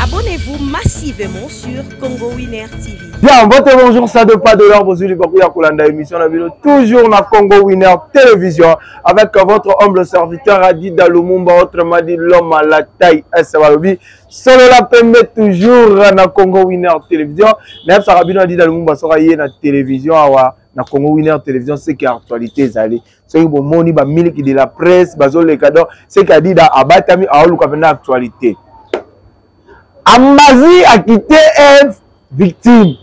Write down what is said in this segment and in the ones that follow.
Abonnez-vous massivement sur Congo Winner TV. Bien, bonjour, ça de pas de l'heure, vous avez la émission, la vidéo, toujours dans Congo Winner Télévision, avec votre humble serviteur Adida Lumumba, autrement dit l'homme à la taille S.Walobi, solo la permet toujours dans Congo Winner Télévision, même ça Adida Lumumba sera dans la télévision, na Congo Winner Télévision, c'est qui actualité zali. C'est que bon moni ba miliki de la presse, bazo le cadeau, c'est qui a dit da abatami a oluka pena actualité. Ambazi a quitté une victime.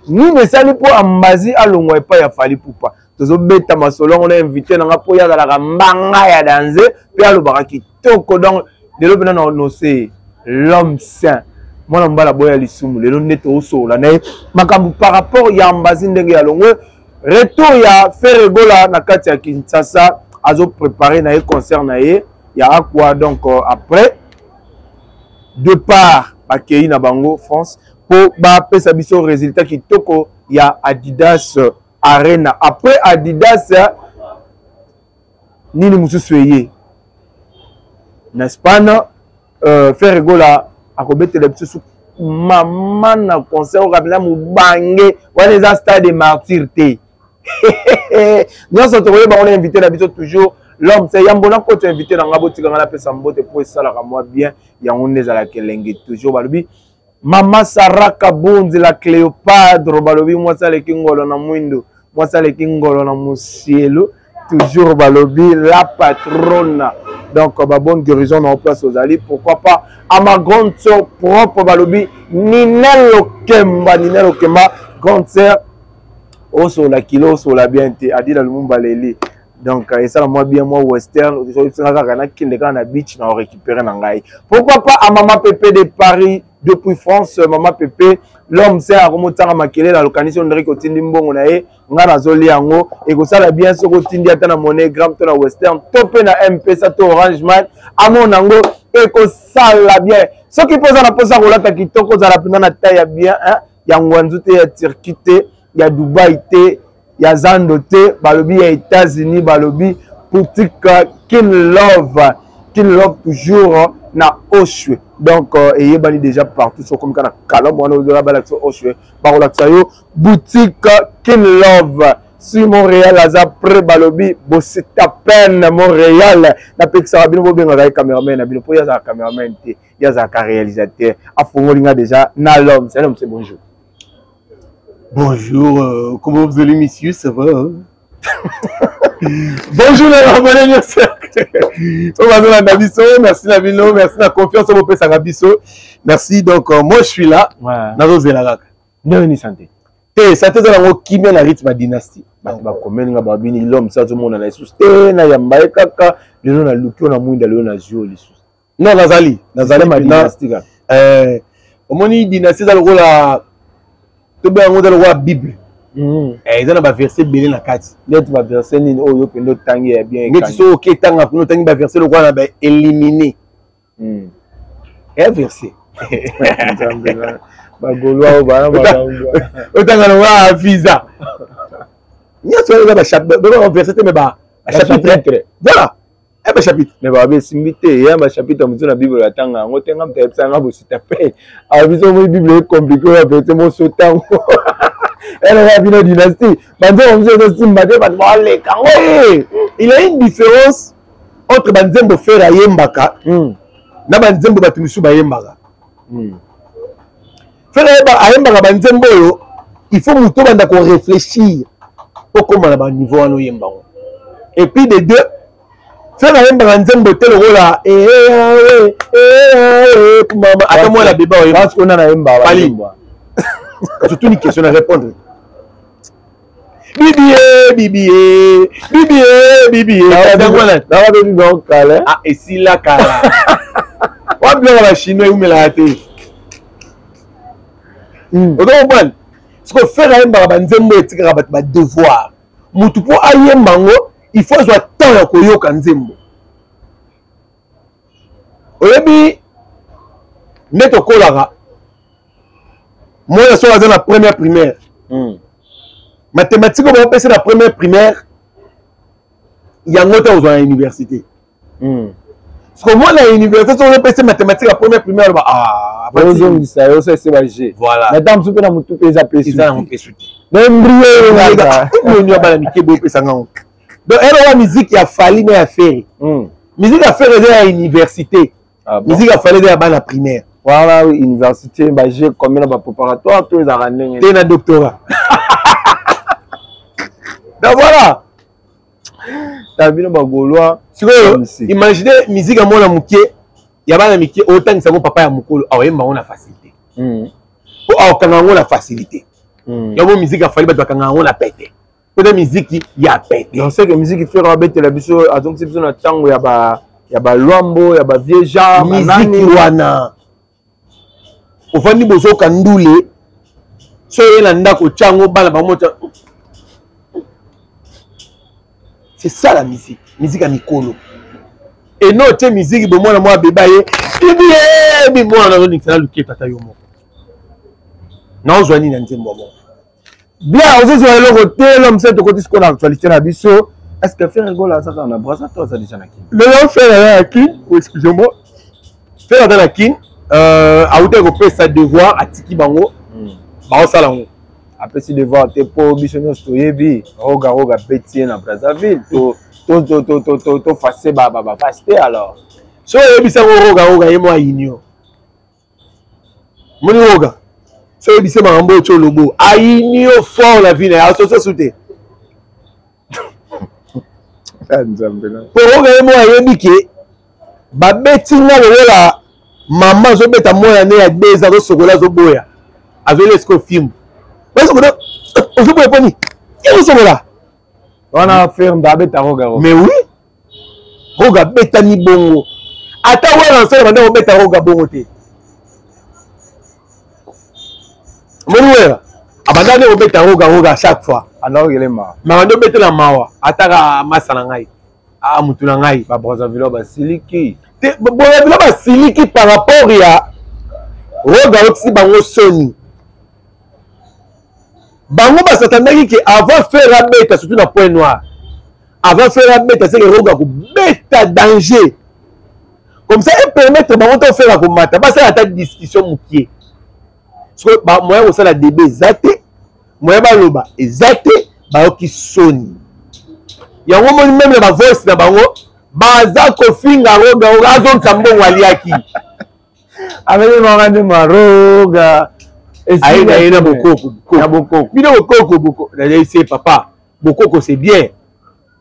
Nous ne savons pas Ambazi a l'ongwa pas ya fali poupa. Tozo beta masolo on a invité na po ya la mbanga ya danser pe alo baraki toko donc de lo bena no c'est l'homme saint. Moi mbala boya lisumu lelo neto oso la na makambu par rapport ya Ambazi ndenge ya longwe retour ya Ferregola na kati ya Kinshasa azo préparer na concert na ye ya quoi donc après de part accueilli na bango France pour ba pesa biso résultat qui toko ya Adidas Arena après Adidas nini mususuye n'est-ce pas na Ferregola akobetela biso mama na concert okabila mubange wana za stade de martyr te nous sommes on est invité na biso toujours l'homme c'est yambona ko tu invité na ngabo tika ngala pesa mbote pour ça la moi bien ya on est à la kelenge toujours balobi mama Saraka Bunzi la Cléopâtre balobi moi ça le kingolo na mwindo moi ça le kingolo na musielo toujours balobi la patronne donc ba bonne guérison en place aux alliés pourquoi pas à ma grande sœur propre balobi Ninelo Kemba grande sœur au sur la kilo sur la bien a dit dans le monde baleli donc et ça moi bien moi western qui les gars na beach na récupérer na ngai pourquoi pas à maman Pépé de Paris depuis France maman Pépé l'homme c'est à remonter makele la localisation de Rikotindi mbongo na ye ngana zoli yango et ko sala bien so kotindi ata na monogram to na western topé na MP ça to orange man amo nango et ko sala bien ce qui pose na posa kolata kitoko za la pina na taille bien hein ya ngwanzu te ya Turquie te ya Dubaï te ya Zando te balobi ya États-Unis balobi boutique Kin Love toujours na Oshwe donc et bali déjà partout sur comme kana kala mwana ozola bala sur Oshwe barola tsayo boutique Kin Love sur Montréal aza pré balobi bo c'est à peine Montréal na pexara bino bo benga cameraman na bino po ya za cameraman te ya za réalisateur afongolinga déjà na l'homme c'est bonjour. Bonjour, comment vous allez, messieurs, ça va hein? Bonjour les abonnés, merci Nabino, merci la confiance au Pesa Rabiso. Merci, donc moi je suis là. Nazo Zelagak. Bienvenue santé. Et santé dans le qui mène la rythme dynastie. Bah comment nga babini l'homme ça tout le monde na susté na yambaye kaka, le nom na luki na mwinda le na jio li sus. Non, Nazali ma dynastie. Omoni dynastie dans le rôle à tout bien dans la Bible. Et ils ont un verset belé na kati. Net va verset ni o yo pendo tangi est bien. Mais tu sais OK tanga pour tangi va verset le roi na ba éliminé. Et verset. Ba golwa o ba na ba. O tanga na wa visa. Ni so là ba chapitre, ba verset mais ba chapitre. Voilà. Eh ben chapitre. Mais ba be simbité, ya ba chapitre mutu na Bible atanga ngo tenga mtepsa nga bo sitape. A biso mo Bible est compliqué o verset mo sotango. Elle a une dynastie. Il y a une différence entre Banzembo Fera Yembaka et Banzembo Batumisu Bayembaka. Fera Yembaka Banzembo, il faut qu'on réfléchir au comment on a un niveau à nos Yembako. Et puis des deux, Fera Yembaka Banzembo tel rôle là. Attends-moi la débat. Parce qu'on a un Yembaka. Surtout une question à répondre. Bibi. Ah, et si la kala. On bien la chinois ou me la hâte. Vous comprenez? Ce qu'on fait là, Banzembo et Tika Rabat devoir. Moutupo ayem bango, il faut soit tant à koyo kanzembo. Oyebi, net au kolara. Moi, je suis dans la première primaire. Mathématiques, on va passer la première primaire. Il y a un autre aux universités. Parce que moi, à l'université, on a passé mathématiques la première primaire. Ah, ozongisa yo so ese baje voilà nata mosusu mpe na motu mpe eza pesu eza nango pesu te membrie bana mike boye opesanga ngo donc elowa miziki ya fali na ya fere miziki ya fere eza ya université miziki ya fali eza ya bana primaire wana université baje combien na bapréparatoire to ezalaka ndenge te na doctorat donc voilà tabino bagolwa sikoyo imagine miziki ya mwana moke ya bana mike otangisa ngo papa ya mokolo awayemba ngo na facilité po awakanga ngo na facilité yango miziki afali bato bakanga ngo na pete pota miziki ya pete donc c'est que miziki fere babetela biso azongisi biso na ntango ya balwambo ya bavie genre miziki wana ofandi bozoka ndule so ye na ndako tyango bana bamota c'est ça la musique musique ya mikolo eno te musique bomwana mwa beba ye ebi mwana nazonikisana luke tata yo moko naozwa nini na nzembo ya moko bien ozozwa eloko te lome se tokoti sikoyo na actualité na biso est-ce que Frère Rigola azaka na brasa to aza déjà na kini lelo fere aza na kini excusez-moi fere aza na kini awutaki kopesa devoir atiki bango baosala yango apesi devoir te mpo biso nyonso toyebi roga beti ye na brazzaville tofase bapasi te alors so oyebisango roga ye mwa union moni roga so oyebise makambo otyo lobo ainio fort na vie na ye asososu te po roga ye mwa ayebi ke babeti nga lokola mama azobeta mwana ne ya 2 ans azosokola azoboya azoyela esiko filme basokola ozoboya poni ekosokola wana ferme abeta roga mais oui roga betani bongo ata wana nsala banda kobeta roga bongo te moni wera abanda nde kobeta roga à chaque fois anaokelema mabanda obetela mawa ataka masa na ngai mutu na ngai babrazzaville basiliki brazzaville basiliki par rapport ya roga otisi bango soni bango basatandaki ke avant faire abeta surtout na point noir avant faire abeta c'est que roga kobeta danger comme ça et permettre bango to faire komata basala ta discussion mokie parce que moyen kosala débat eza te moyen baloba eza te bayoki soni yango moni meme na bavoice na bango baza kofinga roga azongisa mbongo aliaki amememaka nde maroga aye na bokoko bino bokoko c'est papa bokoko c'est bien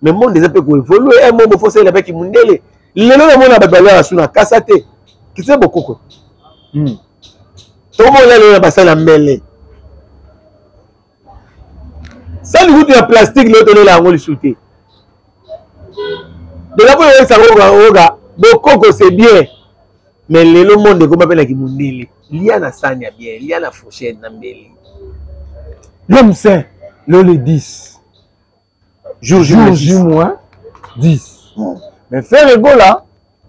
mais monde eza mpe koévolue un monde fosalela mpeki mundele lelo na mona bato balala suna kasa te kise bokoko tokomona lelo na basala mbele sali kutu ya plastique lelo tolela yango lisu te déjà po yoyesa roga bokoko c'est bien mais lelo monde ekoma mpe na kimundele lia na sani ya bien lia na fourchette na mbele l'homme saint le 10 jour moins 10 mais Frère Rigola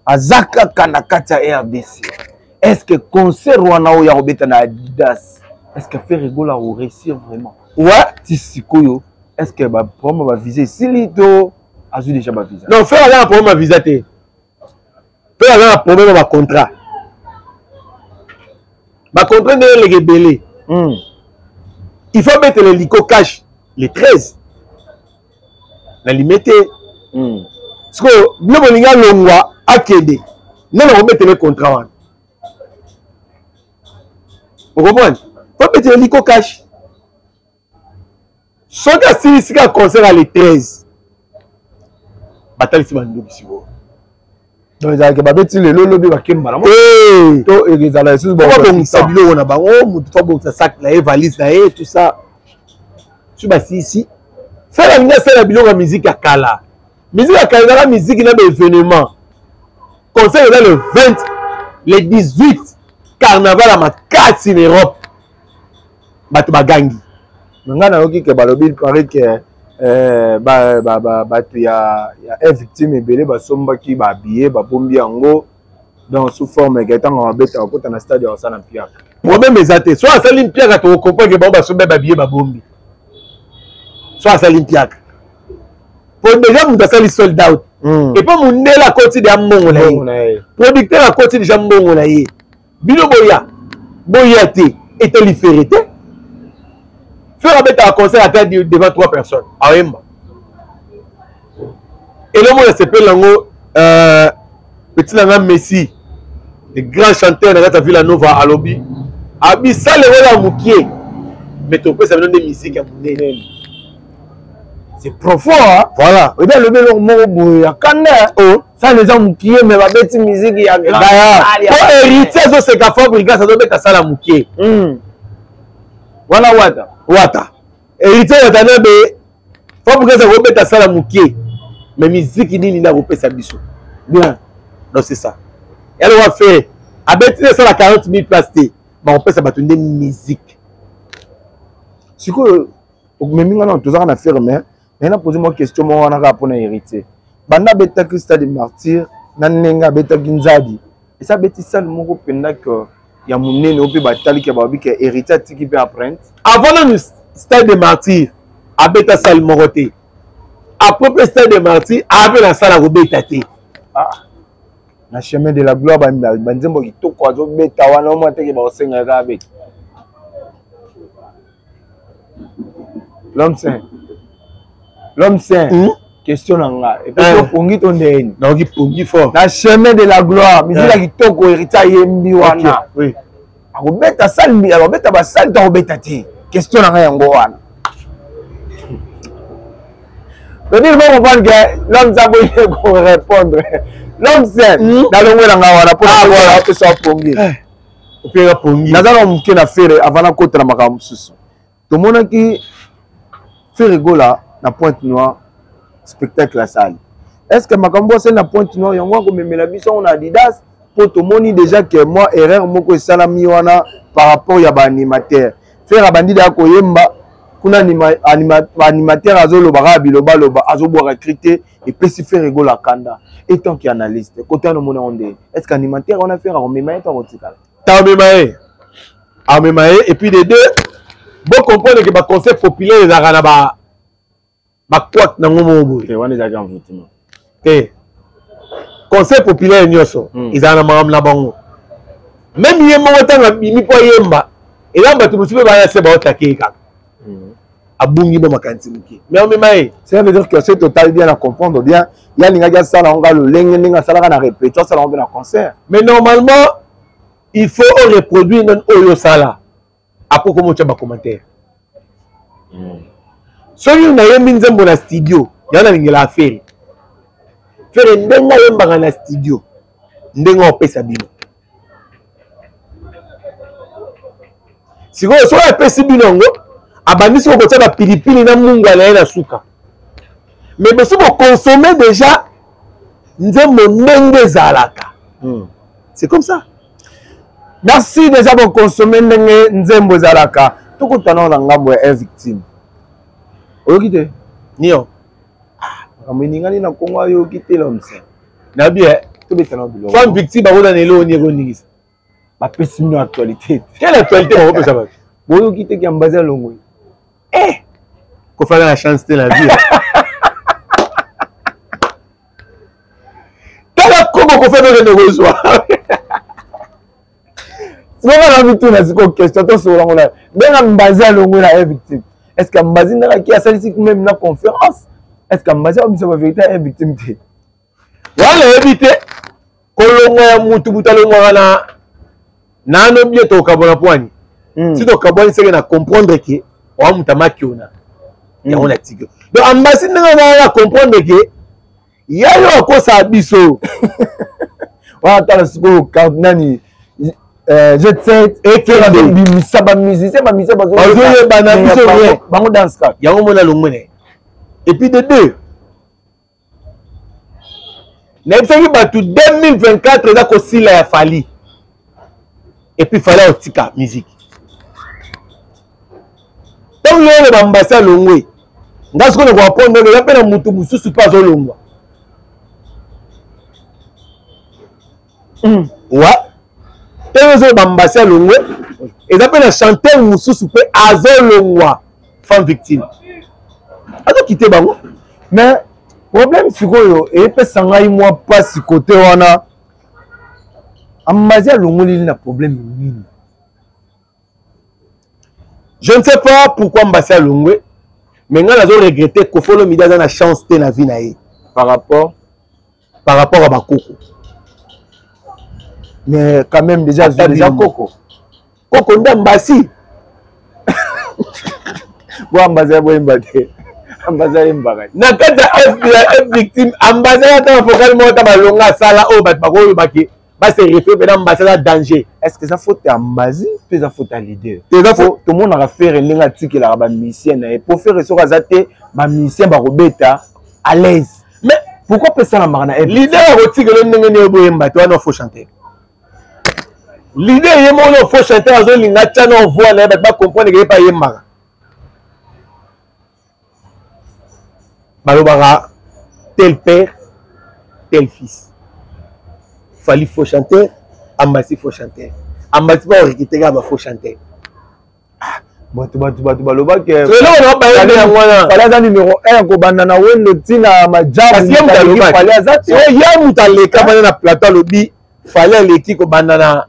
aza kaka na kati ya RDC est-ce que concert wana oyo ya kobeta na Adidas est-ce que Frère Rigola réussir vraiment ouais ti sikoyo est-ce que vraiment bavisa esili to azwi déjà bavisa non Frère aza na problème ya visa te Frère aza na problème ya bacontrat bacontrat nde eleke ebele il faut mettre le lico cash le 13 na limete sikoyo bino bolingi alongwa akende nde na kometele contrat wana okomprendre faut mettre le lico cash soki asilisika concert ya le 13 batalisi bandoki sikoyo donc ezalaki babeti lelo lobi bakembana to ezala lisusu babongisa biloko na bango motu to abongisa sac na ye valise na ye tout ça so basilisi fela alingi asala biloko ya miziki ya kala miziki ya kala ezalaka miziki na baévénement concert eza le 20 le 18 carnaval ya makasi na Europe bato bagangi ngai nayoki ke balobi pari ke bato ya victime ebele basombaki babiye babombi yango donc sous forme ke ntango babeta bakota na stade ya kosala mpiaka problème eza te so asali mpiaka tokokomprendre bango basombi babiye babombi so asali mpiaka po déjà moto asali sold out epo mondele akoti deja mbongo na ye producteur akoti deja mbongo na ye bino boya boyate et l'iférité. Faire un concert à tête devant 3 personnes. À Emba. Et là, moi, s'appelle Lango, petit Langa Messi, le grand chanteur de la Villanova à Lobby. Abi, ça, le rôle à Moukier. Mais ton père, ça me donne des musiques à Moukier. C'est profond, hein? Voilà. Et bien, le bel homme, il y a quand ça, les gens qui aiment la bête musique, il y a grand. Pour hériter, c'est qu'à fabriquer, ça doit mettre ça à Moukier. Voilà, Wata. Wata. Héritier, fabriquer, ça doit mettre ça à Moukier. Mais musique, il n'y a pas de biso. Bien. Donc, c'est ça. Et alors, on va faire. Avec ça, la 40 000 places, on peut s'abattre des musiques. C'est que, même si on a fait, mais on a posé une question, on a répondu à héritier. Banda beta Christa de martyr, nanenga beta ginzadi. Et ça bêtise ça le mot penda que y a mon nez au pays batali qui a que héritier qui peut apprendre. Avant le stade de martyr, à beta salle moroté. Après le stade de martyr, avec la salle à robeta. Ah. Na chemin de la gloire, banzembo qui to quoi zo beta wana o mate ke ba osenga ka be. L'homme saint. Question nanga. Et puis pongi ton deni. Non, qui pongi fort. Na chemin de la gloire, misila qui to ko héritier yembi wana. Oui. Ako beta salmi, alors beta ba sal to beta ti. Question nanga yango wana. Donc il faut comprendre que l'homme saint peut répondre. L'homme saint dans le monde nanga pour avoir que ça pongi. Au pire pongi. Nazalo mke na faire avant na kota na makambo susu. To mona ki fait rigola na Pointe Noire spectacle la salle. Est-ce que makambo c'est na Pointe Noire yango ko memela biso on Adidas pour to moni déjà que moi erreur moko salami wana par rapport ya ba animateur. Faire bandida ko yemba kuna animateur azolo ba biloba loba azobo recruter et puis si faire rigola kanda. Et tant qu'il analyste côté no mona onde. Est-ce qu'animateur on a fait on mema et on tikala. Ta memae et puis les deux bon comprendre que le concept populaire est là quoi dans le monde. Concept populaire ils ont là-bas. Même si ils ont pas et là tu peux ça veut dire que c'est total bien à comprendre bien. Il y a des gens qui ont le ça la répétition, ça la concert. Mais normalement, il faut reproduire notre sala. Après comment tu as commentaire. Si on a un studio, il y a une affaire. Faire un studio, on peut s'habiller. Si on a un studio, abandonner si on peut faire pilipili na munga na suka. Mais si on consomme déjà, c'est comme ça. Merci déjà pour consommer nzembo zalaka. Tout le temps on a une victime. Okite. Nio. Amuningani na Congo yo kite l'homme saint. Na bien. Tout le temps bilo. Femme victime ba na lelo ni goningisa. Ba pesi no actualité. Quelle actualité on peut savoir? Boyo kite ki ambaza longo. Ko faire la chance de la vie. Tala comment ko faire de recevoir. Si on a envie de tout question, tout sur l'angle. Ben ambaza longo la victime. Est-ce que ambaza na ki asali même na conférence? Est-ce que ambaza obisa ba vérité est victime té? Wala éviter ko longo ya mutu butalongo na no bien to kabona poani. Si to kabona c'est na comprendre que wa mutamaki ona. Ya on a tigre. Donc ambaza na comprendre que ya yo ko sa biso. Wa tala siko nani je sais et que la musicien danse et puis de deux n'importe pas tout 2024 là aussi là a fallu et puis fallait otika musique donc le bambasa longwe ndasko ko apprendre que appelle mutu mususu pas olongwa ouais. Ils bambasa longwe ils appellent un chanteur mususu pe azolongwa femme victime azo quitter bango mais problème sikoyo et pe sangai moi pas côté wana ambaza longoli na problème nini Je ne sais pas pourquoi Mbassi a longé, mais on a regretté que Folo Mida a une chance de la vie naïe. Par rapport à Bakoko. Mais quand même déjà Coco. Coco Mbassi. Bon Mbassi Mbate. Mbassi Mbate. Na kata F victime Mbassi a focal mota balonga sala o bat bakolo baki. Ba se référé pendant Mbassi a danger. Est-ce que ça faut à Mbassi ou ça faut à leader? Tout le monde a fait une article là ba mission et pour faire ça azate ba mission ba robeta à l'aise. Mais pourquoi peut ça la marna leader article le ndenge boye Mbate wana faut chanter. L'idée est mon faut chanter à zone linga tchano voix na ba comprendre que pas yemba. Balobara tel père tel fils. Fali faut chanter, Mbassi faut chanter. Mbassi pas recruter ga faut chanter. baloba ke fallait za numéro 1 ko bandana wendo tina majabu fallait azati ya mutaleka bana na plateau lobi fallait leki ko bandana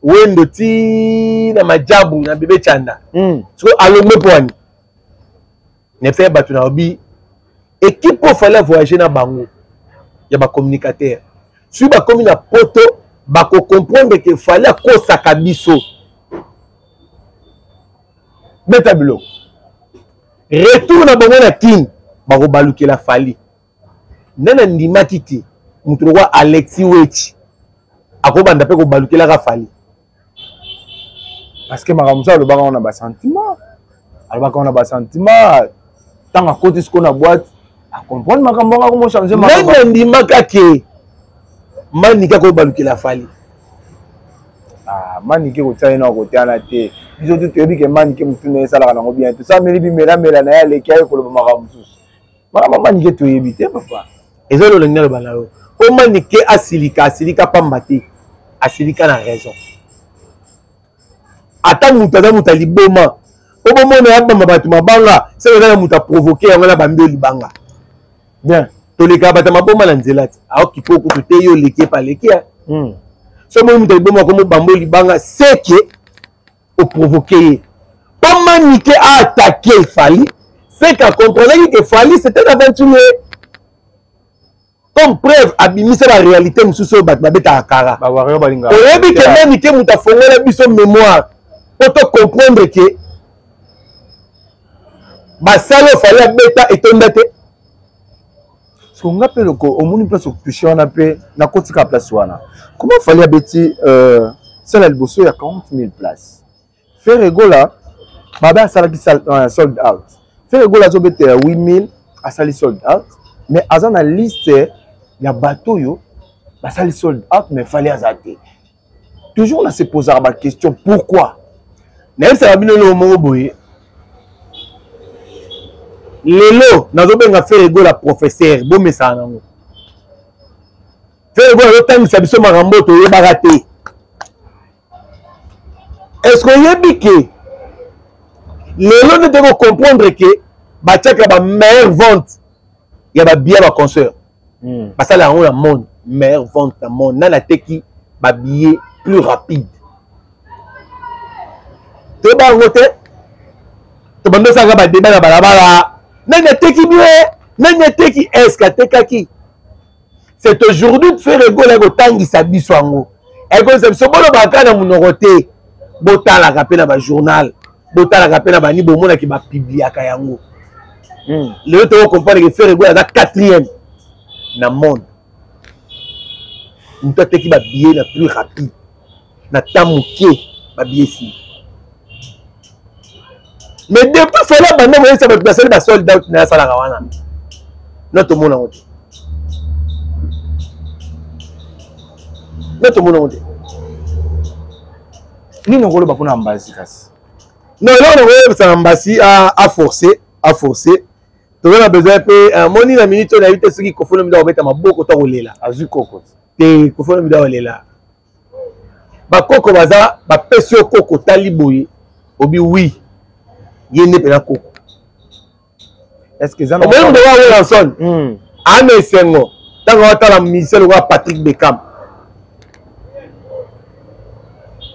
wendo tina majabu na bébé chanda so alombe poani ne fait batu na obi équipe fallait voyager na bango ya ba communicateur si ba komi na poto ba ko comprendre que fallait ko sakabiso Betablo. Retour na bango na kin bako balukela fali. Nana ndima kiti mutu roi Alexis Wechi. Akobanda pe ko balukela ka fali. Parce que maramusa le baron on a ba sentiment. Alors on a ba sentiment tant à côté ce qu'on a boîte à comprendre makambo ka comment changer makambo. Nana ndima kake manika ko balukela fali. Ah manike ko tsaina ko tiana te. Biso tu tebi ke manike mutu ne sala kana bien tout ça meli bi mela na ya le kai ko lo makamusu. Mama manike to yebite papa. Ezolo le ngelo balao. O manike asilika pambati. Asilika na raison. Ata mutu za mutu liboma. O bomona ya bamba batu mabanga, c'est na mutu provoquer yango na bambe libanga. Bien. To le kabata maboma na nzelati. Ao kipoko to te yo leke pa leke. So mo mutu liboma ko mo bambo libanga, c'est que au provoquer. Comment Niké a attaqué Fali, c'est qu'à contrôler que Fali c'était un aventurier. Comme preuve, Abimi c'est la réalité, monsieur Sobat, Babeta Akara. On dit que même Niké m'a fait la mémoire pour te comprendre que Basalo Fali Beta est un date. So on appelle au monde place occupation on appelle na kotika place wana. Comment Fali Abeti c'est la bosso il y a 40 000 places. Faire rigola, Baba Salaki sold out. Faire rigola, zo bete 8000 à Sali sold out. Mais à la liste, il y a bateau yo, bah Sali sold out, mais fallait azate. Toujours là se poser la question pourquoi. Même ça va bien le mot boy. Lelo, nazo benga faire rigola professeur, bon mais ça nango. Faire rigola le temps ça biso marambo to yebaraté. Est-ce qu'on y est biqué? Les gens ne doivent comprendre que la meilleure vente, il y a bien ma concert. Parce que là, on a monde, meilleure vente dans le monde. Dans la teki, ma billet plus rapide. Tu vas voter? Tu vas faire un débat dans la balabala. Nan teki bien, nan teki est-ce qui? C'est aujourd'hui de faire rigoler au temps qui s'habille sur un et comme c'est ce bon baka dans mon côté. Bota la rappel à ma journal, bota la rappel à ma nibo mona qui m'a publié à Kayango. Le autre comprendre que faire rigoler la quatrième dans le monde. Une tête qui va billet la plus rapide. Na tamouké va billet ici. Mais depuis cela, maintenant vous ça va passer la soldat out na sala kawana. Notre monde en haut. Notre monde en haut. Ni no golo bakuna Mbassi kasi. Non, ça Mbassi a forcé. Tu as besoin de moni na minute na 8 qui ko fona mi da obeta maboko to kolela. Azu koko. Te ko fona mi da olela. Ba koko baza ba pesio koko taliboyi. Obi oui. Yene pena koko. Est-ce que ça on même de voir Wilson. Ane sengo. Tango watala misel wa Patrick Beckham.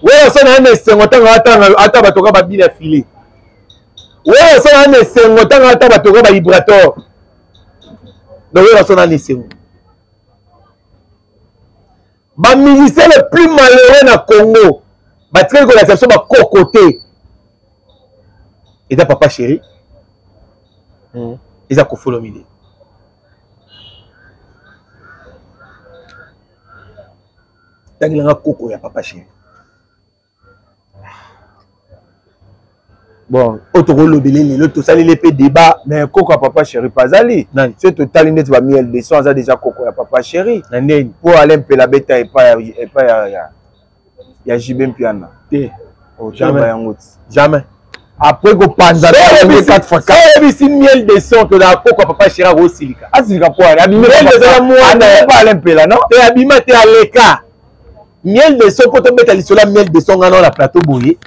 Ouais, ça n'a pas été ata batoka ba bien affilé. Ouais, ça on est sengo tanga ta batoko ba vibrateur. Donc là ça on est sengo. Ba musicien le plus malheureux na Congo. Ba très ko la station ba cocoté. Et da papa chéri. Ils a Kofolo Mide. Tangilanga koko ya papa chéri. Bon, autre lobelé l'autre ça les peu débat mais koko ya papa chéri pazali. C'est total net va miel de son ça déjà koko ya papa chéri. Nandeni pour aller un peu la bête et pas ya Jibem Piana. Oh, jamais. Après go panza 4 fois 4. C'est miel de son que la koko papa chéri au silika. Ah silika pour aller miel de son moi pas aller un peu là non. Et abima te aleka. Miel de son pour te mettre à miel de son dans la plateau boyé.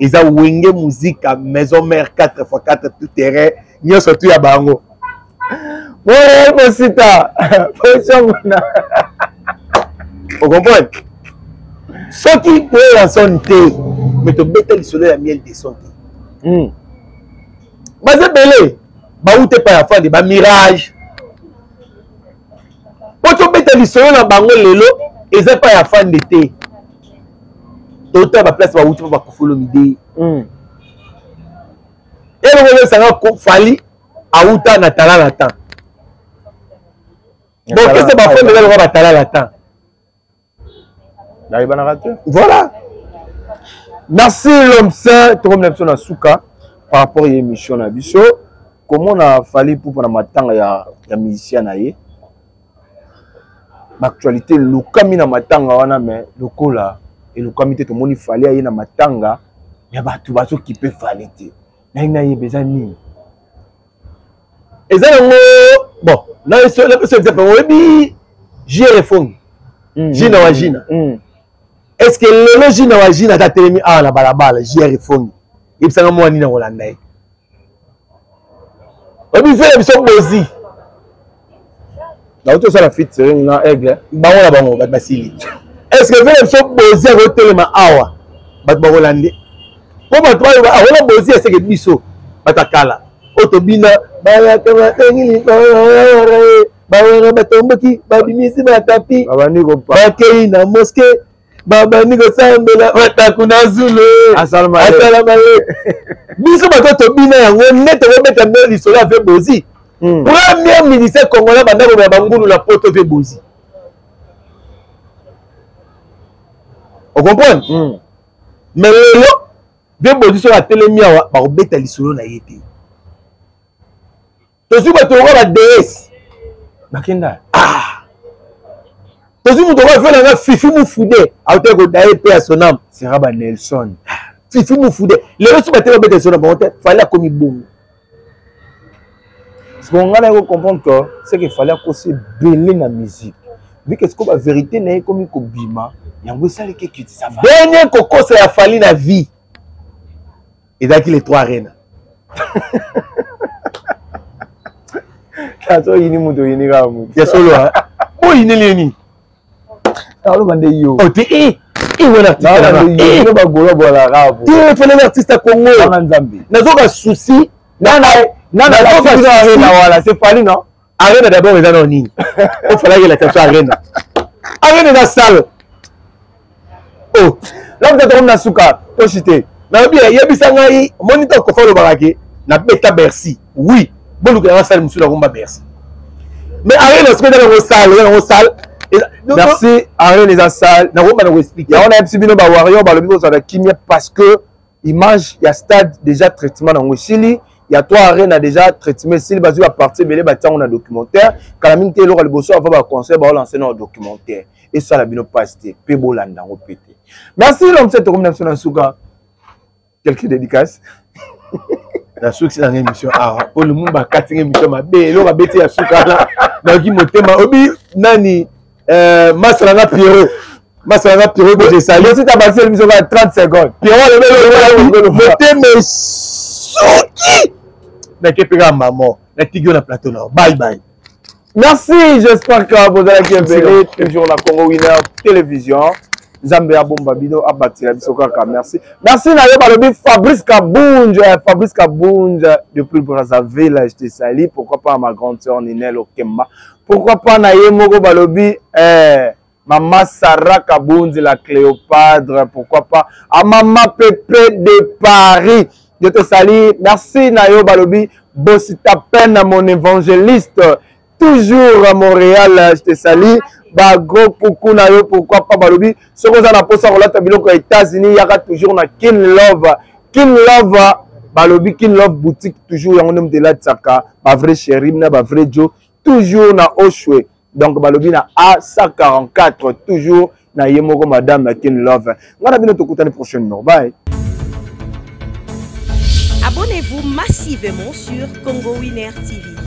Ils ont wingé musique à maison mère 4x4 tout terrain. Ils ont sorti à Bango. Ouais, mon sita. Vous comprenez? Ce qui peut la santé, mais tu mets le soleil à miel de santé. Mais c'est belé. Bah où t'es pas la fin de bah mirage. Quand tu mets le soleil à Bango lelo, ils n'ont pas la fin d'été. Total ba place ba wuti ba Kofolo Mide. Et le ça va fali auta na tala la temps. Donc qu'est-ce que ba fait de la tala la temps. Là il va rater. Voilà. Merci l'homme saint tout comme l'option na suka par rapport à l'émission na biso. Comment on a fallu pour na matanga ya musicien na ye. L'actualité le kamina matanga wana mais le kola et le comité tout le monde il fallait aller na matanga ya batu baso qui peut fallait te na besoin ni et ça bon là c'est exemple oui JR Fong Jina Wajina est-ce que le Jina Wajina ta telemi ah la balabala JR Fong et ça moi ni na Holanda oui fait l'émission Bozi là tout ça la fit c'est na aigle bango basili. Est-ce que vous avez posé à votre téléma awa? Batba Hollandais. Pour ma toi, on a posé à ce que biso. Batakala. Otobina. Baya kama tengi. Baya batombaki. Babimisi batapi. Babani ko pa. Bakei na mosquée. Babani ko sambela. Batakuna zulu. Assalamu alaikum. Biso batobina yango net ko mettre mbeli sola fait bozi. Premier ministre congolais bandako ba bangulu la poto fait bozi. Vous comprenez? Mais là, deux positions à télémia, bah on bête à l'isolo na yété. Tu sais pas tu auras la DS. Bakenda. Ah. Tu sais tu auras fait la Fifi Moufoudé. À te go d'aller paix à son âme. C'est Rabat Nelson. Fifi Moufoudé. Les autres tu vas bête à son âme. Fallait comme il boum. Ce qu'on a à comprendre que c'est qu'il fallait qu'on se belé la musique. Vu que ce que la vérité n'est comme une bima. Il y a un seul qui dit ça va. Dernier coco c'est la fallu la vie. Et là qui les trois reines. Kato yini muto yini ramu. Ya solo hein. Oh yini leni. Alors bande yo. Oh t'es voilà artiste là. Eh ba golo bola rabu. Tu es un artiste à Congo. Nzambi. Nazo ba souci. Nana arena wala c'est fallu non. Arena d'abord ils en ont ni. Il fallait que la question arena. Arena dans salle. Oh, là vous êtes comme Nasuka, Toshite. Na bien, yebisanga yi moniteur ko falo barake na beta Bercy. Oui, bon que la salle monsieur la rumba Bercy. Mais arena ce que dans la salle, merci arena les salles. na rumba na vous expliquer. On a un petit bino ba warrior ba lobi ko ça kimia parce que image il y a stade déjà traitement dans Chili. Il y a trois arènes déjà traitement s'il va à partir belé ba on a documentaire kalamine te lo le bosso avant ba conseil ba lancer dans documentaire et ça la bino pasté pe bolanda répéter. Merci l'homme cette combinaison Nasuka. Quelques dédicaces. La souka c'est dans émission ah pour le monde ba 4 émission ma bé lo ba beti ya souka là na ki motema obi nani Masranga Pierrot que je salue si tu as passé l'émission à 30 secondes. Pierrot le motema souki na kepega maman na tigio na plateau là bye bye. Merci, j'espère que vous allez bien. Toujours la Congo Winner Télévision. Nzambe ya bomba bido abatira biso kaka merci. Merci na yo balobi Fabrice Kabunja depuis Brazzaville, je te salue. Pourquoi pas ma grande sœur Ninel Okemba. Pourquoi pas na ye moko balobi Maman Sarah Kabunzi la Cléopâtre, pourquoi pas à Maman Pépé de Paris. Je te salue. Merci na yo balobi Bossita Pen mon évangéliste toujours à Montréal, je te salue. Ba gros coucou na yo, pourquoi pas balobi ce que ça na posa relata biloko aux États-Unis, y a toujours na Kin Love balobi Kin Love boutique toujours ya ngom de la tsaka ba vrai chéri na ba vrai Joe toujours na Oshwe. Donc balobi na A144 toujours na yemoko madame na Kin Love. Ngana bino tokutani prochainement. Bye. Abonnez-vous massivement sur Congo Winner TV.